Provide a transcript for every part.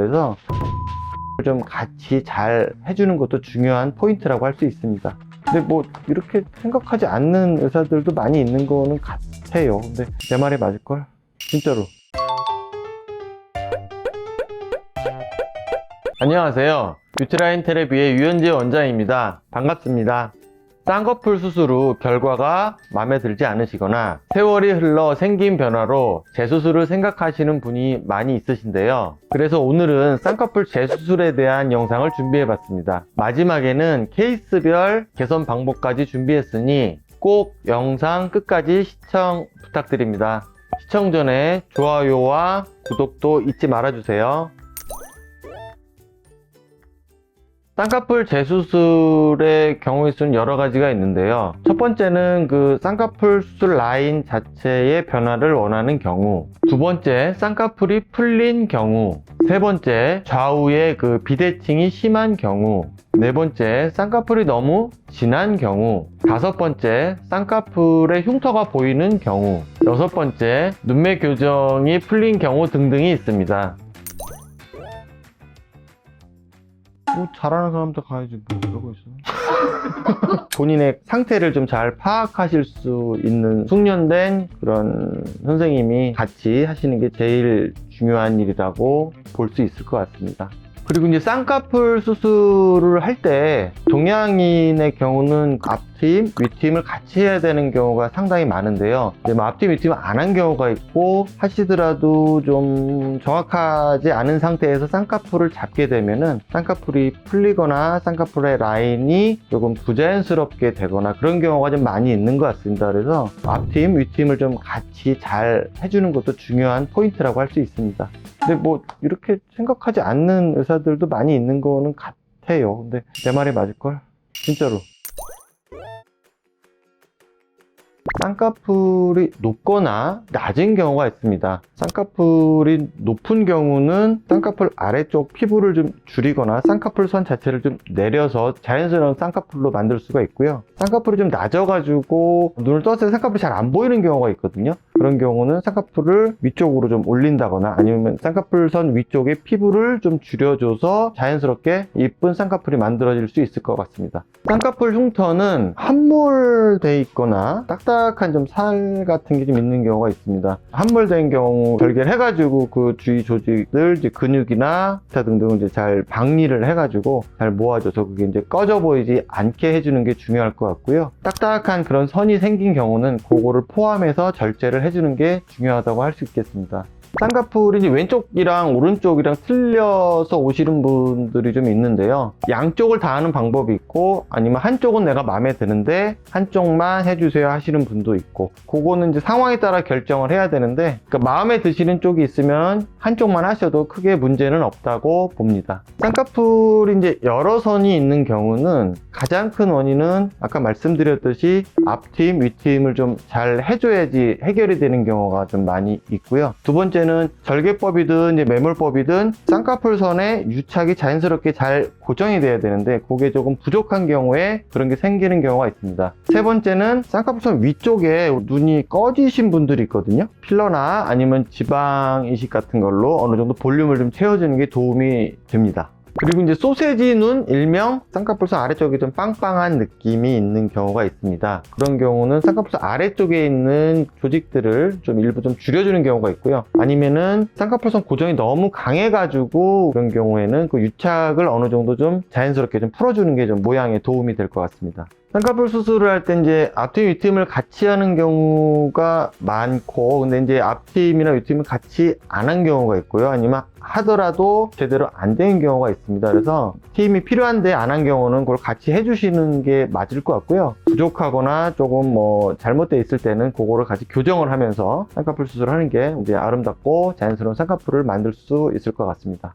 그래서 좀 같이 잘 해주는 것도 중요한 포인트라고 할 수 있습니다. 근데 뭐 이렇게 생각하지 않는 의사들도 많이 있는 거는 같아요. 근데 내 말이 맞을걸? 진짜로. 안녕하세요. 유트라인 테레비의 유현재 원장입니다. 반갑습니다. 쌍꺼풀 수술 후 결과가 마음에 들지 않으시거나 세월이 흘러 생긴 변화로 재수술을 생각하시는 분이 많이 있으신데요. 그래서 오늘은 쌍꺼풀 재수술에 대한 영상을 준비해 봤습니다. 마지막에는 케이스별 개선 방법까지 준비했으니 꼭 영상 끝까지 시청 부탁드립니다. 시청 전에 좋아요와 구독도 잊지 말아주세요. 쌍꺼풀 재수술의 경우의 수는 여러 가지가 있는데요. 첫 번째는 그 쌍꺼풀 수술 라인 자체의 변화를 원하는 경우, 두 번째 쌍꺼풀이 풀린 경우, 세 번째 좌우에 그 비대칭이 심한 경우, 네 번째 쌍꺼풀이 너무 진한 경우, 다섯 번째 쌍꺼풀의 흉터가 보이는 경우, 여섯 번째 눈매 교정이 풀린 경우 등등이 있습니다. 뭐 잘하는 사람들 가야지 뭐 이러고 있어. 본인의 상태를 좀 잘 파악하실 수 있는 숙련된 그런 선생님이 같이 하시는 게 제일 중요한 일이라고 볼 수 있을 것 같습니다. 그리고 이제 쌍꺼풀 수술을 할 때 동양인의 경우는 앞팀, 윗팀을 같이 해야 되는 경우가 상당히 많은데요. 뭐 앞팀, 윗팀을 안 한 경우가 있고 하시더라도 좀 정확하지 않은 상태에서 쌍꺼풀을 잡게 되면은 쌍꺼풀이 풀리거나 쌍꺼풀의 라인이 조금 부자연스럽게 되거나 그런 경우가 좀 많이 있는 것 같습니다. 그래서 앞팀, 윗팀을 좀 같이 잘 해주는 것도 중요한 포인트라고 할 수 있습니다. 근데 뭐 이렇게 생각하지 않는 의사들도 많이 있는 거는 같아요. 근데 내 말이 맞을걸? 진짜로. 쌍꺼풀이 높거나 낮은 경우가 있습니다. 쌍꺼풀이 높은 경우는 쌍꺼풀 아래쪽 피부를 좀 줄이거나 쌍꺼풀 선 자체를 좀 내려서 자연스러운 쌍꺼풀로 만들 수가 있고요. 쌍꺼풀이 좀 낮아가지고 눈을 떴을 때 쌍꺼풀이 잘 안 보이는 경우가 있거든요. 그런 경우는 쌍꺼풀을 위쪽으로 좀 올린다거나 아니면 쌍꺼풀 선 위쪽에 피부를 좀 줄여줘서 자연스럽게 이쁜 쌍꺼풀이 만들어질 수 있을 것 같습니다. 쌍꺼풀 흉터는 함몰돼 있거나 딱딱한 좀 살 같은 게 좀 있는 경우가 있습니다. 함몰된 경우 절개를 해가지고 그 주위 조직들 이제 근육이나 기타 등등을 이제 잘 박리를 해가지고 잘 모아줘서 그게 이제 꺼져 보이지 않게 해주는 게 중요할 것 같고요. 딱딱한 그런 선이 생긴 경우는 그거를 포함해서 절제를 해주는 게 중요하다고 할 수 있겠습니다. 쌍꺼풀이 이제 왼쪽이랑 오른쪽이랑 틀려서 오시는 분들이 좀 있는데요. 양쪽을 다 하는 방법이 있고 아니면 한쪽은 내가 마음에 드는데 한쪽만 해주세요 하시는 분도 있고 그거는 이제 상황에 따라 결정을 해야 되는데 그러니까 마음에 드시는 쪽이 있으면 한쪽만 하셔도 크게 문제는 없다고 봅니다. 쌍꺼풀이 이제 여러 선이 있는 경우는 가장 큰 원인은 아까 말씀드렸듯이 앞팀, 윗팀을 좀 잘 해줘야지 해결이 되는 경우가 좀 많이 있고요. 두 번째는 절개법이든 이제 매몰법이든 쌍꺼풀 선에 유착이 자연스럽게 잘 고정이 돼야 되는데 그게 조금 부족한 경우에 그런 게 생기는 경우가 있습니다. 세 번째는 쌍꺼풀 선 위쪽에 눈이 꺼지신 분들이 있거든요. 필러나 아니면 지방 이식 같은 걸로 어느 정도 볼륨을 좀 채워주는 게 도움이 됩니다. 그리고 이제 소세지 눈, 일명 쌍꺼풀선 아래쪽에 좀 빵빵한 느낌이 있는 경우가 있습니다. 그런 경우는 쌍꺼풀선 아래쪽에 있는 조직들을 좀 일부 좀 줄여주는 경우가 있고요. 아니면은 쌍꺼풀선 고정이 너무 강해가지고 그런 경우에는 그 유착을 어느 정도 좀 자연스럽게 좀 풀어주는 게 좀 모양에 도움이 될 것 같습니다. 쌍꺼풀 수술을 할 때 이제 앞팀, 윗팀을 같이 하는 경우가 많고, 근데 이제 앞팀이나 윗팀을 같이 안 한 경우가 있고요. 아니면 하더라도 제대로 안 되는 경우가 있습니다. 그래서 팀이 필요한데 안 한 경우는 그걸 같이 해주시는 게 맞을 것 같고요. 부족하거나 조금 뭐 잘못되어 있을 때는 그거를 같이 교정을 하면서 쌍꺼풀 수술을 하는 게 이제 아름답고 자연스러운 쌍꺼풀을 만들 수 있을 것 같습니다.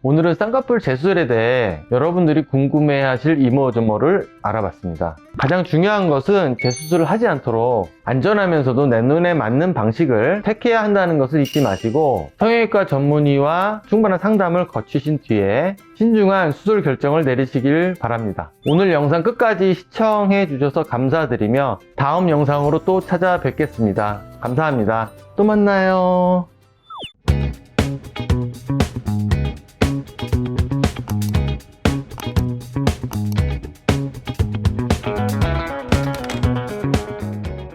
오늘은 쌍꺼풀 재수술에 대해 여러분들이 궁금해하실 이모저모를 알아봤습니다. 가장 중요한 것은 재수술을 하지 않도록 안전하면서도 내 눈에 맞는 방식을 택해야 한다는 것을 잊지 마시고 성형외과 전문의와 충분한 상담을 거치신 뒤에 신중한 수술 결정을 내리시길 바랍니다. 오늘 영상 끝까지 시청해 주셔서 감사드리며 다음 영상으로 또 찾아뵙겠습니다. 감사합니다. 또 만나요.